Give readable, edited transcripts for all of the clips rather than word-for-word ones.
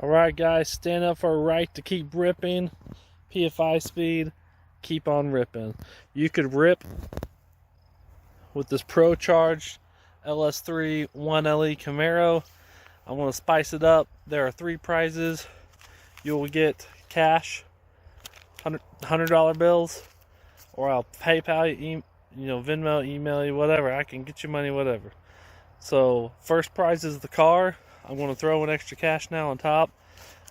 Alright guys, stand up for a right to keep ripping. PFI Speed, keep on ripping. You could rip with this Pro Charged LS3 1LE Camaro. I'm going to spice it up. There are 3 prizes. You will get cash, $100 bills, or I'll PayPal you, Venmo, email you, whatever. I can get you money, whatever. So first prize is the car. I'm going to throw in extra cash now on top.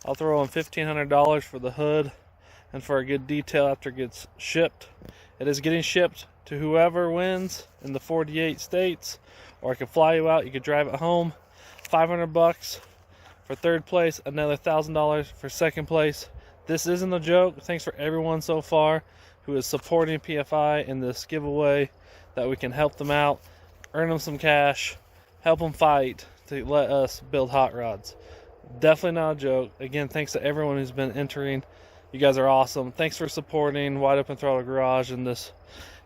I'll throw in $1,500 for the hood and for a good detail after it gets shipped. It is getting shipped to whoever wins in the 48 states, or I can fly you out. You could drive it home. $500 for third place, another $1,000 for second place. This isn't a joke. Thanks for everyone so far who is supporting PFI in this giveaway, that we can help them out, earn them some cash, help them fight to let us build hot rods. Definitely not a joke. Again, thanks to everyone who's been entering. You guys are awesome. Thanks for supporting Wide Open Throttle Garage in this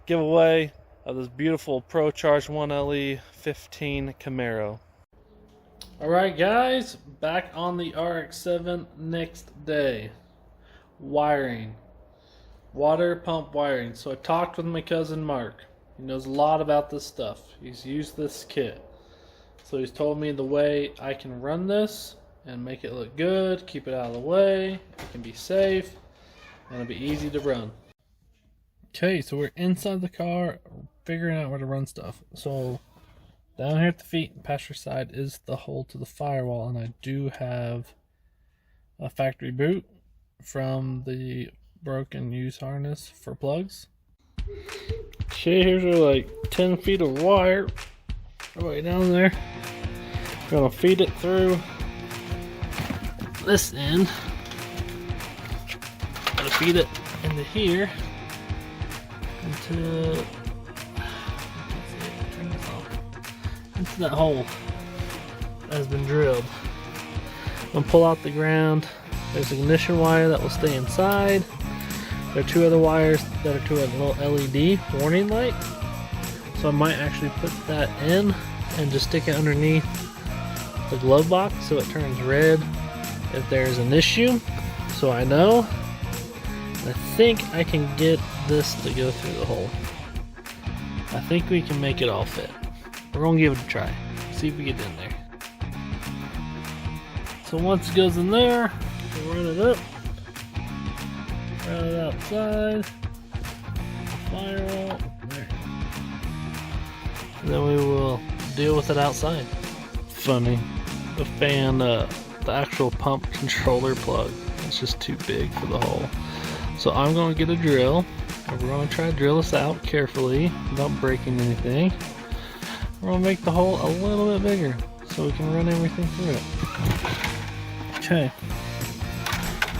giveaway of this beautiful Pro Charged 1LE 15 Camaro. Alright guys, back on the RX7 next day. Wiring. Water pump wiring. So I talked with my cousin Mark. He knows a lot about this stuff. He's used this kit. So he's told me the way I can run this and make it look good, keep it out of the way, it can be safe, and it'll be easy to run. Okay, so we're inside the car, figuring out where to run stuff. So down here at the feet and passenger side is the hole to the firewall, and I do have a factory boot from the broken use harness for plugs. Okay, here's our like 10 feet of wire right down there. We're gonna feed it through this end. Gonna feed it into here into that hole that has been drilled. I'm gonna pull out the ground. There's ignition wire that will stay inside. There are 2 other wires that are to a little LED warning light. So I might actually put that in and just stick it underneath the glove box so it turns red if there's an issue. So I know. I think I can get this to go through the hole. I think we can make it all fit. We're gonna give it a try. See if we get in there. So once it goes in there, we'll run it up. Run it outside. Firewall. There. And then we will deal with it outside. Funny. The fan, the actual pump controller plug, it's just too big for the hole. So I'm going to get a drill, and we're going to try to drill this out carefully without breaking anything. We're going to make the hole a little bit bigger so we can run everything through it. Okay,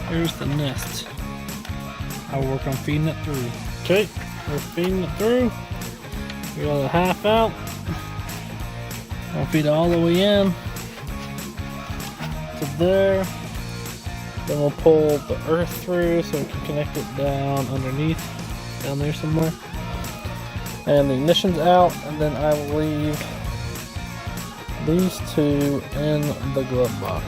here's the nest. I'll work on feeding it through. Okay, we're feeding it through. We got a half out. I'll feed it all the way in to there. Then we'll pull the earth through so we can connect it down underneath, down there somewhere. And the ignition's out, and then I will leave these 2 in the glove box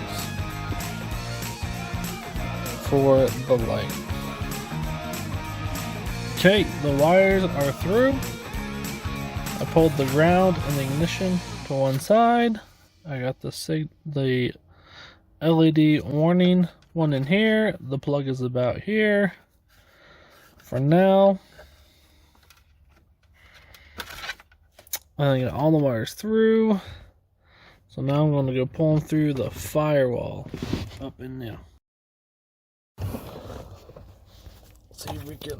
for the light. Okay, the wires are through. I pulled the ground and the ignition to one side. I got the LED warning one in here. The plug is about here for now. I got all the wires through. So now I'm going to go pull them through the firewall up in there. See if we can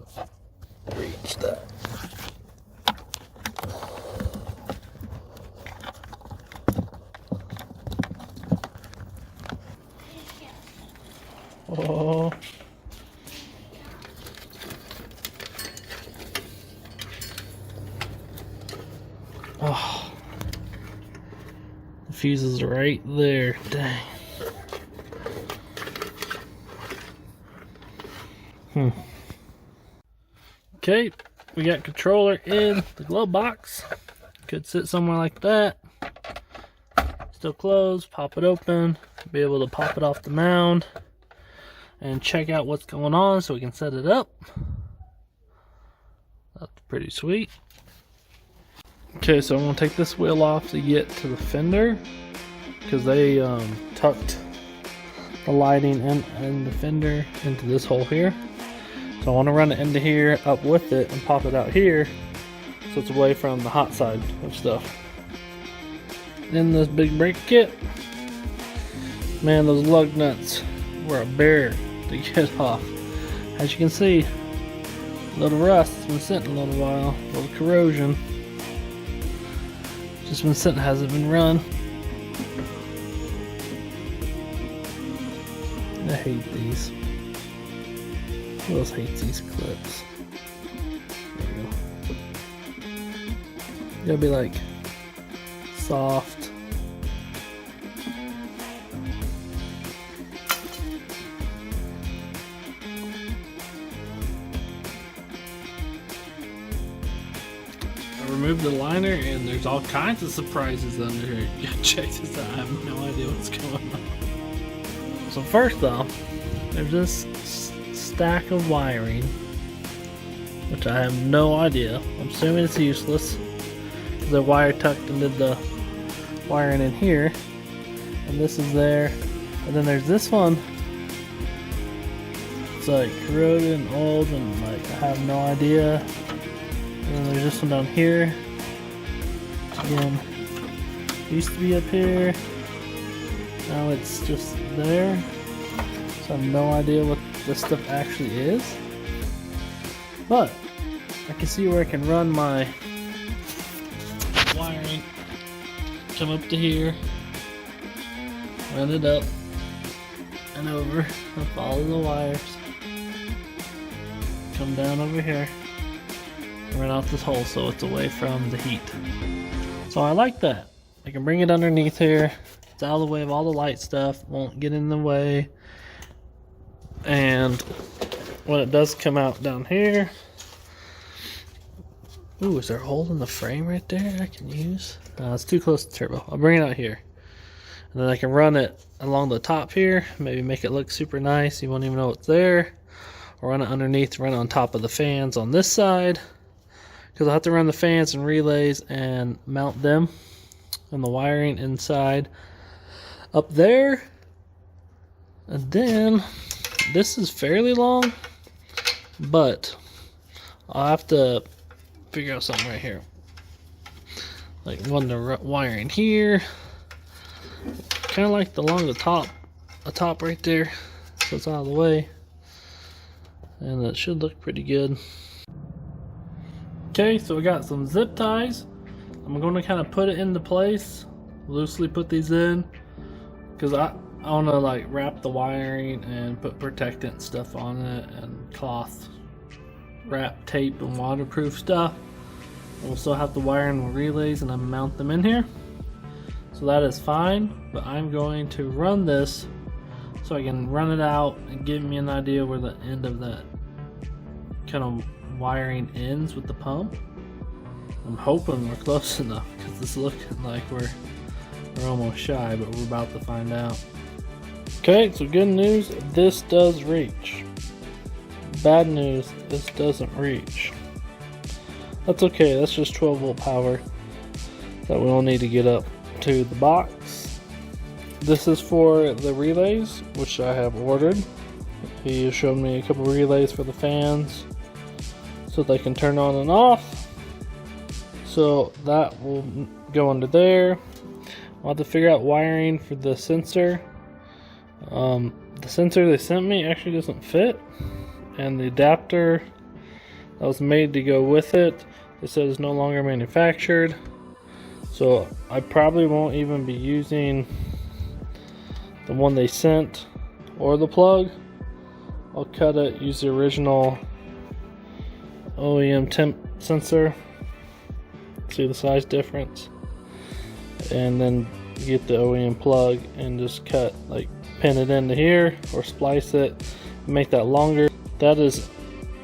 reach that. Oh. Oh. The fuse is right there. Dang. Okay, we got controller in the glove box. Could sit somewhere like that. Still closed, pop it open, be able to pop it off the mound and check out what's going on so we can set it up. That's pretty sweet. Okay, so I'm going to take this wheel off to get to the fender, because they tucked the lighting in the fender into this hole here. So I want to run it into here, up with it, and pop it out here so it's away from the hot side of stuff. Then this big brake kit. Man, those lug nuts were a bear to get off. As you can see, a little rust. It's been sitting a little while. A little corrosion. Just been sitting, hasn't been run. I hate these. Who else hates these clips? There we go. Gotta be like soft. I removed the liner and there's all kinds of surprises under here. Check this out. I have no idea what's going on. So first off, there's this stack of wiring, which I have no idea. I'm assuming it's useless. The wire tucked into the wiring in here, and this is there. And then there's this one. It's like corroded and old, and like I have no idea. And then there's this one down here. Again, used to be up here. Now it's just there. So I have no idea what this stuff actually is. But I can see where I can run my wiring. Come up to here. Run it up and over and follow the wires. Come down over here. Run out this hole so it's away from the heat. So I like that. I can bring it underneath here. It's out of the way of all the light stuff. Won't get in the way. And when it does come out down here. Ooh, is there a hole in the frame right there I can use? It's too close to turbo. I'll bring it out here. And then I can run it along the top here. Maybe make it look super nice. You won't even know it's there. Or run it underneath, run it on top of the fans on this side. Because I'll have to run the fans and relays and mount them and the wiring inside up there. And then this is fairly long, but I'll have to figure out something right here. Like run the wiring here, kind of like along the top right there, so it's out of the way, and it should look pretty good. Okay, so we got some zip ties. I'm going to kind of put it into place, loosely put these in, because I want to like wrap the wiring and put protectant stuff on it and cloth wrap tape and waterproof stuff. We'll still have the wiring and relays and I mount them in here. So that is fine, but I'm going to run this so I can run it out and give me an idea where the end of that kind of wiring ends with the pump. I'm hoping we're close enough because it's looking like we're almost shy, but we're about to find out. Okay, so good news, this does reach. Bad news, this doesn't reach. That's okay, that's just 12 volt power that we'll need to get up to the box. This is for the relays, which I have ordered. He showed me a couple relays for the fans so they can turn on and off. So that will go under there. I'll have to figure out wiring for the sensor. The sensor they sent me actually doesn't fit, and the adapter that was made to go with it, they said is no longer manufactured. So I probably won't even be using the one they sent or the plug. I'll cut it, use the original OEM temp sensor, see the size difference, and then get the OEM plug and just cut, like pin it into here or splice it, make that longer. That is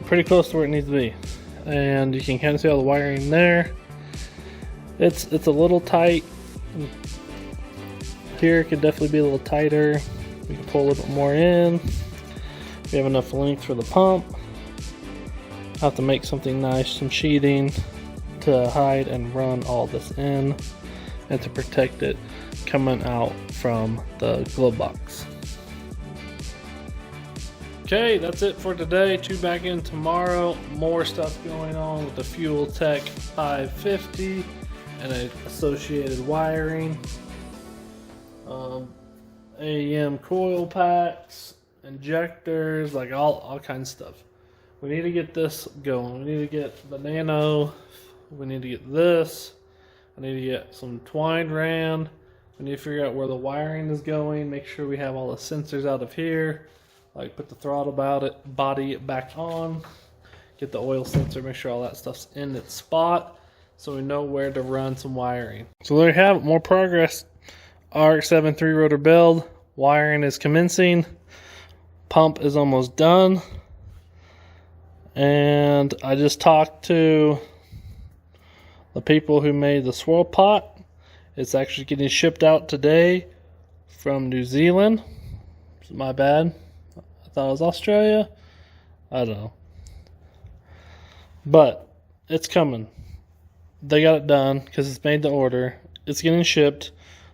pretty close to where it needs to be, and you can kind of see all the wiring there. It's a little tight here could definitely be a little tighter. We can pull a little bit more in. We have enough length for the pump. I'll have to make something nice, some sheathing to hide and run all this in and to protect it coming out from the glove box. Okay, that's it for today. Tune back in tomorrow. More stuff going on with the Fuel Tech 550 and associated wiring. AEM coil packs, injectors, like all kinds of stuff. We need to get this going. We need to get the nano. We need to get this. I need to get some twined ran. We need to figure out where the wiring is going. Make sure we have all the sensors out of here. Like put the throttle body back on. Get the oil sensor. Make sure all that stuff's in its spot, so we know where to run some wiring. So there you have it. More progress. RX7 3-rotor build. Wiring is commencing. Pump is almost done. And I just talked to the people who made the swirl pot. It's actually getting shipped out today from New Zealand. My bad. I thought it was Australia. I don't know. But it's coming. They got it done because it's made to order. It's getting shipped.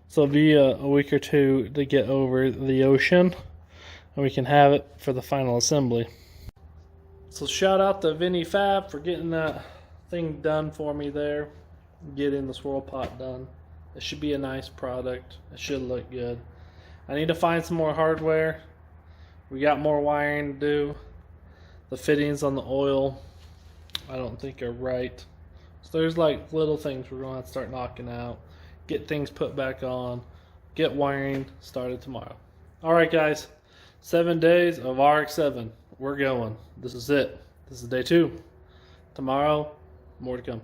So it'll be a week or two to get over the ocean, and we can have it for the final assembly. So shout out to Vinny Fab for getting that thing done for me there, getting the swirl pot done. It should be a nice product. It should look good. I need to find some more hardware. We got more wiring to do. The fittings on the oil I don't think are right. So there's like little things we're going to have to start knocking out. Get things put back on, get wiring started tomorrow. All right, guys, 7 days of RX7. We're going. This is it. This is day 2. Tomorrow, more to come.